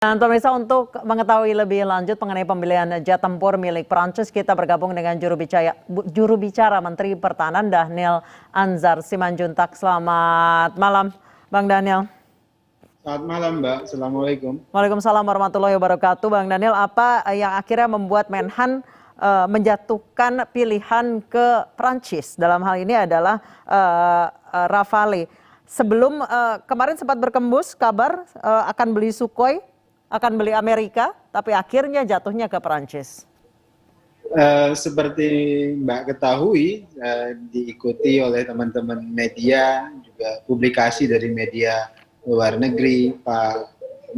Dan pemirsa, untuk mengetahui lebih lanjut mengenai pembelian jet tempur milik Prancis, kita bergabung dengan juru bicara Menteri Pertahanan Daniel Anzar Simanjuntak. Selamat malam, Bang Daniel. Selamat malam, Mbak. Assalamualaikum. Waalaikumsalam warahmatullahi wabarakatuh. Bang Daniel, apa yang akhirnya membuat Menhan menjatuhkan pilihan ke Prancis? Dalam hal ini adalah Rafale. Sebelum kemarin sempat berkembus kabar akan beli Sukhoi, akan beli Amerika, tapi akhirnya jatuhnya ke Prancis. Seperti Mbak ketahui, diikuti oleh teman-teman media, juga publikasi dari media luar negeri, Pak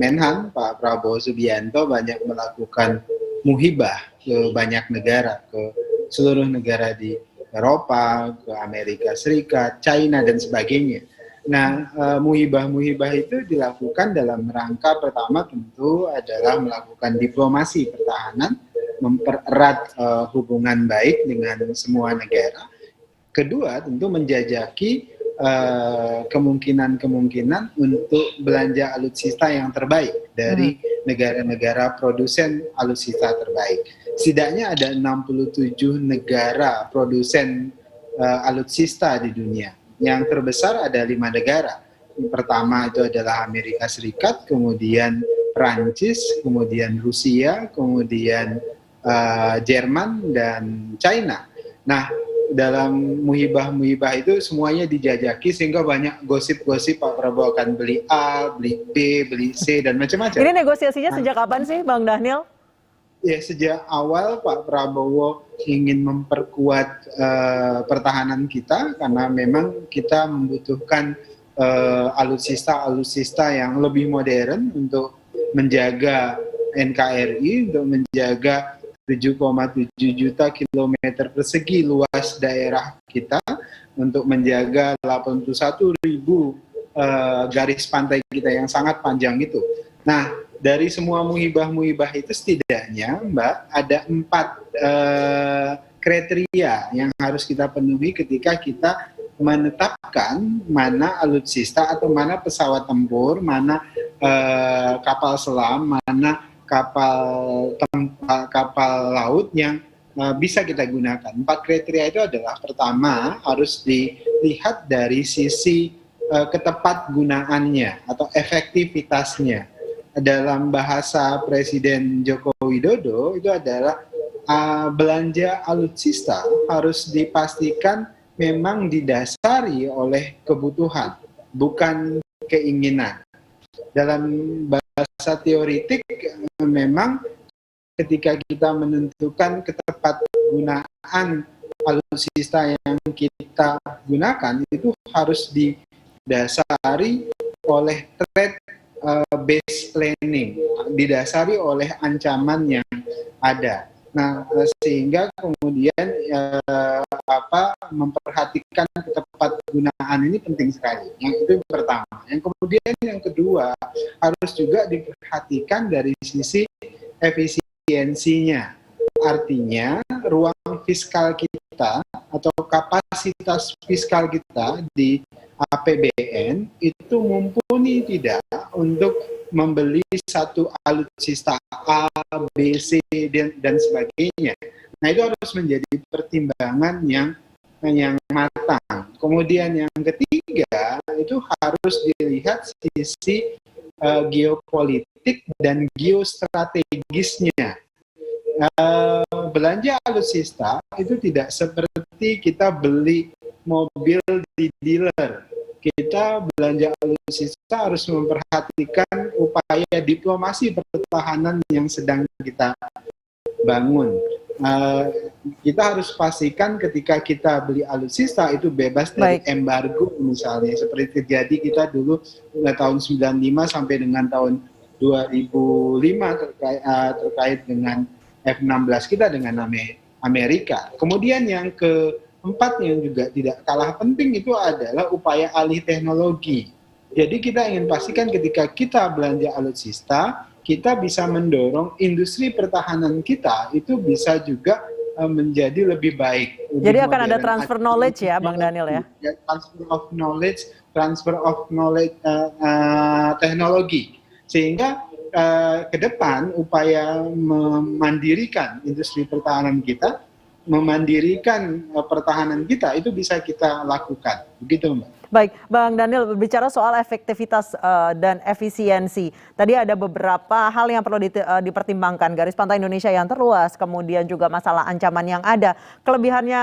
Menhan, Pak Prabowo Subianto banyak melakukan muhibah ke banyak negara, ke seluruh negara di Eropa, ke Amerika Serikat, China, dan sebagainya. Nah, muhibah-muhibah itu dilakukan dalam rangka pertama tentu adalah melakukan diplomasi pertahanan, mempererat hubungan baik dengan semua negara. Kedua, tentu menjajaki kemungkinan-kemungkinan untuk belanja alutsista yang terbaik dari negara-negara produsen alutsista terbaik. Setidaknya ada 67 negara produsen alutsista di dunia. Yang terbesar ada 5 negara. Yang pertama itu adalah Amerika Serikat, kemudian Prancis, kemudian Rusia, kemudian Jerman, dan China. Nah, dalam muhibah-muhibah itu semuanya dijajaki sehingga banyak gosip-gosip Pak Prabowo akan beli A, beli B, beli C, dan macam-macam. Ini negosiasinya sejak kapan sih, Bang Daniel? Ya, sejak awal Pak Prabowo ingin memperkuat pertahanan kita karena memang kita membutuhkan alutsista yang lebih modern untuk menjaga NKRI, untuk menjaga 7,7 juta kilometer persegi luas daerah kita, untuk menjaga 81.000 garis pantai kita yang sangat panjang itu. Nah, dari semua muhibah-muhibah itu setidaknya, Mbak, ada 4 kriteria yang harus kita penuhi ketika kita menetapkan mana alutsista atau mana pesawat tempur, mana kapal selam, mana kapal laut yang bisa kita gunakan. 4 kriteria itu adalah, pertama, harus dilihat dari sisi ketepat gunaannya atau efektivitasnya. Dalam bahasa Presiden Joko Widodo itu adalah belanja alutsista harus dipastikan memang didasari oleh kebutuhan, bukan keinginan. Dalam bahasa teoritik memang ketika kita menentukan ketepat gunaan alutsista yang kita gunakan itu harus didasari oleh threat base planning, didasari oleh ancaman yang ada. Nah, sehingga kemudian memperhatikan ketepat gunaan ini penting sekali. Yang itu pertama. Yang kemudian yang kedua harus juga diperhatikan dari sisi efisiensinya. Artinya ruang fiskal kita atau kapasitas fiskal kita di APBN itu mumpuni tidak untuk membeli satu alutsista A, B, C, dan sebagainya. Nah, itu harus menjadi pertimbangan yang matang. Kemudian yang ketiga itu harus dilihat sisi geopolitik dan geostrategisnya. Belanja alutsista itu tidak seperti kita beli mobil di dealer. Kita belanja alutsista harus memperhatikan upaya diplomasi pertahanan yang sedang kita bangun. Kita harus pastikan ketika kita beli alutsista itu bebas dari embargo, misalnya seperti terjadi kita dulu tahun 95 sampai dengan tahun 2005 terkait dengan F-16 kita dengan Amerika. Kemudian yang keempat yang juga tidak kalah penting itu adalah upaya alih teknologi. Jadi kita ingin pastikan ketika kita belanja alutsista, kita bisa mendorong industri pertahanan kita itu bisa juga menjadi lebih baik. Jadi akan ada transfer knowledge ya, Bang Daniel ya? Transfer of knowledge teknologi. Sehingga ke depan upaya memandirikan industri pertahanan kita, memandirikan pertahanan kita itu bisa kita lakukan, begitu Mbak. Baik, Bang Daniel, berbicara soal efektivitas dan efisiensi. Tadi ada beberapa hal yang perlu dipertimbangkan. Garis pantai Indonesia yang terluas, kemudian juga masalah ancaman yang ada. Kelebihannya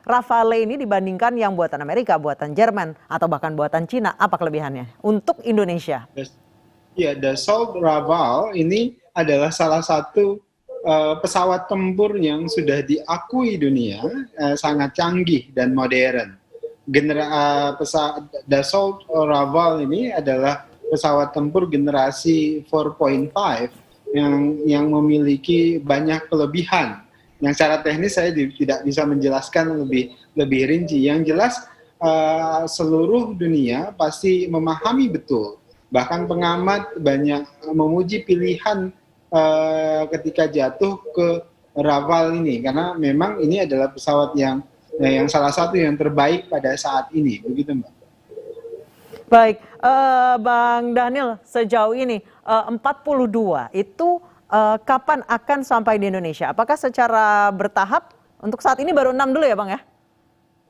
Rafale ini dibandingkan yang buatan Amerika, buatan Jerman, atau bahkan buatan Cina, apa kelebihannya untuk Indonesia? Ya, Dassault Rafale ini adalah salah satu pesawat tempur yang sudah diakui dunia sangat canggih dan modern. Dassault Rafale ini adalah pesawat tempur generasi 4.5 yang memiliki banyak kelebihan. Yang secara teknis saya tidak bisa menjelaskan lebih rinci. Yang jelas seluruh dunia pasti memahami betul. Bahkan pengamat banyak memuji pilihan ketika jatuh ke Rafale ini, karena memang ini adalah pesawat yang salah satu yang terbaik pada saat ini, begitu Mbak. Baik, Bang Daniel, sejauh ini 42 itu kapan akan sampai di Indonesia? Apakah secara bertahap? Untuk saat ini baru 6 dulu ya Bang ya?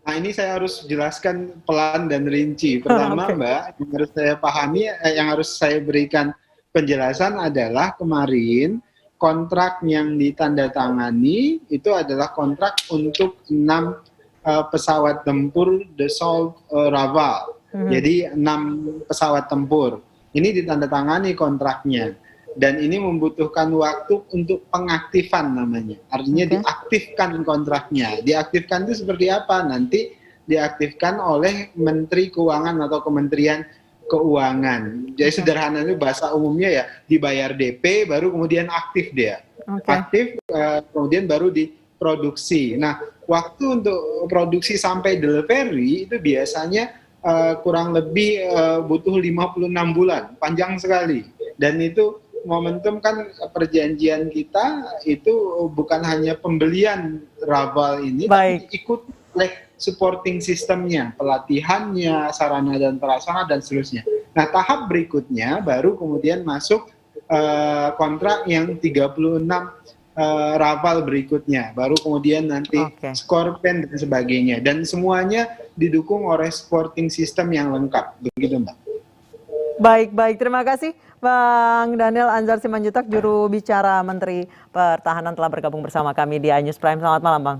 Nah ini saya harus jelaskan pelan dan rinci. Pertama okay. Mbak, yang harus saya pahami, yang harus saya berikan penjelasan adalah kemarin kontrak yang ditandatangani itu adalah kontrak untuk 6 pesawat tempur Dassault Rafale. Jadi 6 pesawat tempur. Ini ditandatangani kontraknya. Dan ini membutuhkan waktu untuk pengaktifan namanya. Artinya diaktifkan kontraknya. Diaktifkan itu seperti apa? Nanti diaktifkan oleh Menteri Keuangan atau Kementerian Keuangan. Jadi sederhananya bahasa umumnya ya, dibayar DP baru kemudian aktif dia. Aktif kemudian baru diproduksi. Nah, waktu untuk produksi sampai delivery itu biasanya kurang lebih butuh 56 bulan, panjang sekali. Dan itu momentum kan perjanjian kita itu bukan hanya pembelian Rafale ini, tapi ikut oleh supporting sistemnya, pelatihannya, sarana dan prasarana dan seterusnya. Nah, tahap berikutnya baru kemudian masuk kontrak yang 36 Rafale berikutnya, baru kemudian nanti Scorpion dan sebagainya, dan semuanya didukung oleh supporting system yang lengkap, begitu Mbak. Baik, terima kasih Bang Daniel Anzar Simanjuntak, juru bicara Menteri Pertahanan telah bergabung bersama kami di iNews Prime. Selamat malam Bang.